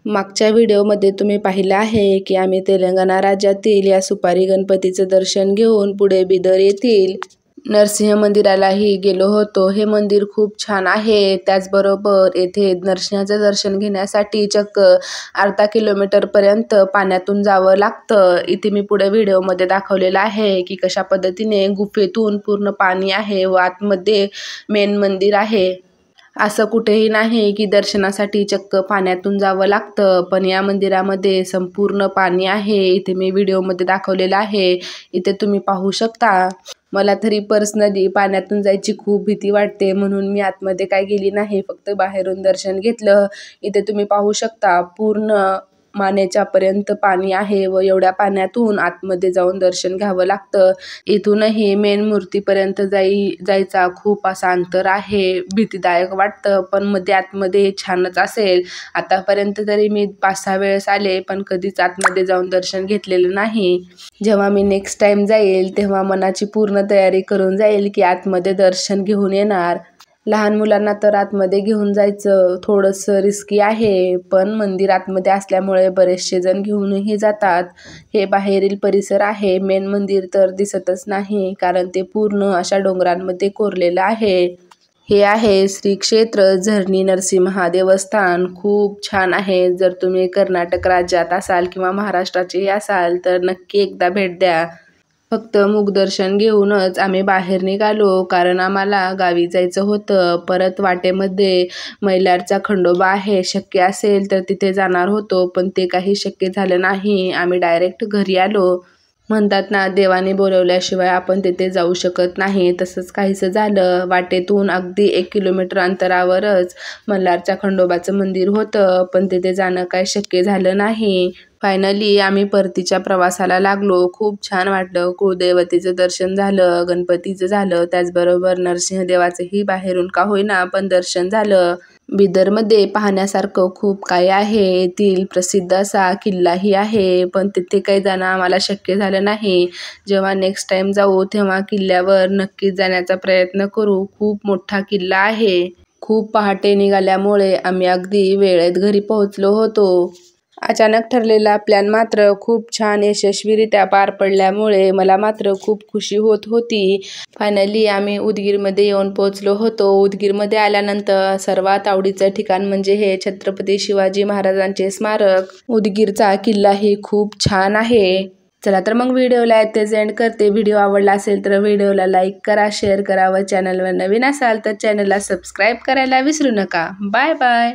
मागच्या व्हिडिओमध्ये तुम्ही पाहिलं आहे की आम्ही तेलंगणा राज्यातील या सुपारी गणपतीचं दर्शन घेऊन पुढे बिदर येथील नरसिंह मंदिरालाही गेलो होतो। हे मंदिर खूप छान आहे। त्याचबरोबर येथे नरसिंहाचं दर्शन घेण्यासाठी चक्क अर्धा किलोमीटरपर्यंत पाण्यातून जावं लागतं। इथे मी पुढे व्हिडिओमध्ये दाखवलेलं आहे की कशा पद्धतीने गुफेतून पूर्ण पाणी आहे व आतमध्ये मेन मंदिर आहे। असं कुठेही नाही की दर्शनासाठी चक्क पाण्यातून जावं लागतं, पण या मंदिरामध्ये संपूर्ण पाणी आहे। इथे मी व्हिडिओमध्ये दाखवलेलं आहे, इथे तुम्ही पाहू शकता। मला तरी पर्सनली पाण्यातून जायची खूप भीती वाटते, म्हणून मी आतमध्ये काय गेली नाही, फक्त बाहेरून दर्शन घेतलं। इथे तुम्ही पाहू शकता पूर्ण मानेच्या पर्यंत पाणी आहे व एवढ्या पाण्यातून आतमध्ये जाऊन दर्शन घ्यावं लागतं। इथूनही मेन मूर्तीपर्यंत जायचा खूप असा अंतर आहे। भीतीदायक वाटतं, पण आतमध्ये छानच असेल। आतापर्यंत तरी मी 5-6 वेळेस आले, पण कधीच आतमध्ये जाऊन दर्शन घेतलेलं नाही। जेव्हा मी नेक्स्ट टाइम जाईल तेव्हा मनाची पूर्ण तयारी करून जाईल की आतमध्ये दर्शन घेऊन येणार। लहान मुलांना तर आतमध्ये घेऊन जायचं थोडंसं रिस्की आहे, पण मंदिर आतमध्ये असल्यामुळे बरेचसे जण घेऊनही जातात। हे बाहेरील परिसर आहे, मेन मंदिर तर दिसतच नाही, कारण ते पूर्ण अशा डोंगरांमध्ये कोरलेलं आहे। हे आहे श्री क्षेत्र झरणी नरसिंहा देवस्थान। खूप छान आहे। जर तुम्ही कर्नाटक राज्यात असाल किंवा महाराष्ट्राचे असाल तर नक्की एकदा भेट द्या। फक्त मुखदर्शन घेऊनच आम्ही बाहेर निघालो, कारण आम्हाला गावी जायचं होतं। परत वाटेमध्ये मैलारचा खंडोबा आहे, शक्य असेल तर तिथे जाणार होतो, पण ते काही शक्य झालं नाही। आम्ही डायरेक्ट घरी आलो। म्हणतात ना, देवाने बोलवल्याशिवाय आपण तिथे जाऊ शकत नाही, तसंच काहीसं झालं। वाटेतून अगदी 1 किलोमीटर अंतरावरच मल्हारच्या खंडोबाचं मंदिर होतं, पण तिथे जाणं काही शक्य झालं नाही। फायनली आम्ही परतीच्या प्रवासाला लागलो। खूप छान वाटलं। कुळदेवतेचं दर्शन झालं, गणपतीचं झालं, त्याचबरोबर नरसिंहदेवाचंही बाहेरून का होईना पण दर्शन झालं। बिदरमध्ये पाहण्यासारखं खूप काही आहे। येथील प्रसिद्ध असा किल्लाही आहे, पण तिथे काही जाणं आम्हाला शक्य झालं नाही। जेव्हा नेक्स्ट टाइम जाऊ तेव्हा किल्ल्यावर नक्कीच जाण्याचा प्रयत्न करू। खूप मोठा किल्ला आहे। खूप पहाटे निघाल्यामुळे आम्ही अगदी वेळेत घरी पोहोचलो होतो। अचानक ठरलेला प्लॅन मात्र खूप छान यशस्वीरित्या पार पडल्यामुळे मला मात्र खूप खुशी होत होती। फायनली आम्ही उदगीरमध्ये येऊन पोहोचलो होतो। उदगीरमध्ये आल्यानंतर सर्वात आवडीचं ठिकाण म्हणजे हे छत्रपती शिवाजी महाराजांचे स्मारक। उदगीरचा किल्लाही खूप छान आहे। चला तर मग व्हिडिओला इथेच एंड करते। व्हिडिओ आवडला असेल तर व्हिडिओला लाईक करा, शेअर करा व चॅनलवर नवीन असाल तर चॅनलला सबस्क्राईब करायला विसरू नका। Bye bye.